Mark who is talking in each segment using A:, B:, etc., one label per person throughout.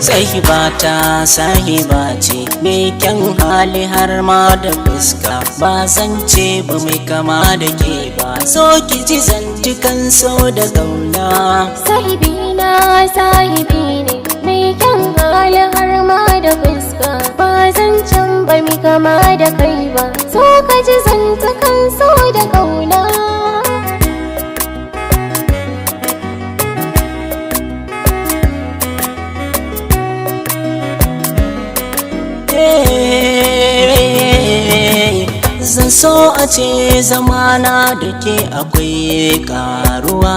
A: Sahibata sahiba ce mai kyan hali har ma da fuska, ba zan ce ba mai kama da ke ba, so ki ji zantukan so da gauna.
B: Sahibina sahibi ne mai kyan hali har ma da fuska, ba zan can ba mai kama da kai ba, so ka ji zantukan so da gauna.
A: Zan so a ce zamana da ke akwai karuwa,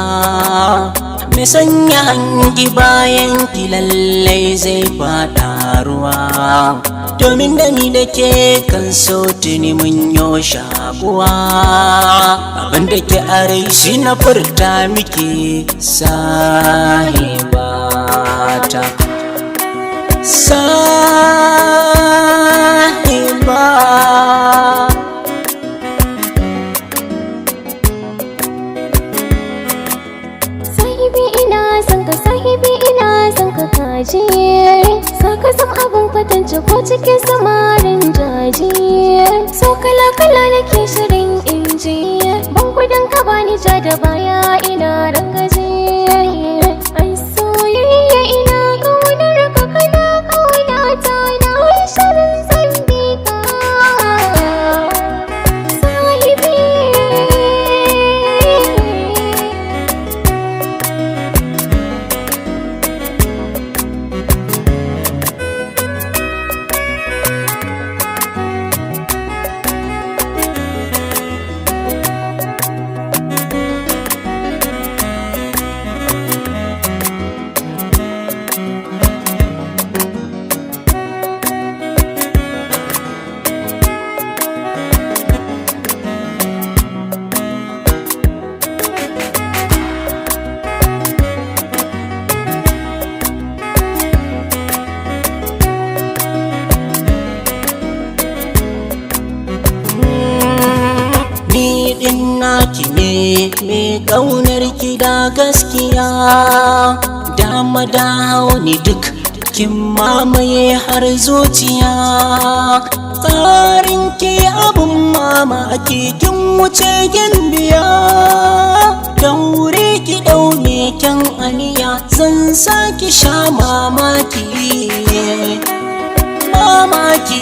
A: mai sanya hangi bayan ki lallai zai fada ruwa, domin da ni da ke kan so tuni mun yo shakuwa. Abinda ke are shi na furta miki sahibata. Sahiba,
B: sahibi ina son ka, sahibi ina son ka kaji, saka san abin kwatance ko cikin samarin jaji, so kala kala nake shirin inji, ban gudun ka bani ja da baya ina rangaji. Ai soyayya ina kaunar ka, kana kaunata na shirin zan bi ka sahibi.
A: Naki ne mai ƙaunar ki da gaskiya, dama da hauni duk kin mamaye har zuciya. Tsarin ki abun mamaki kin wuce gimbiya, daure ki daune kyan aniya zan saki sha mamaki. Mamaki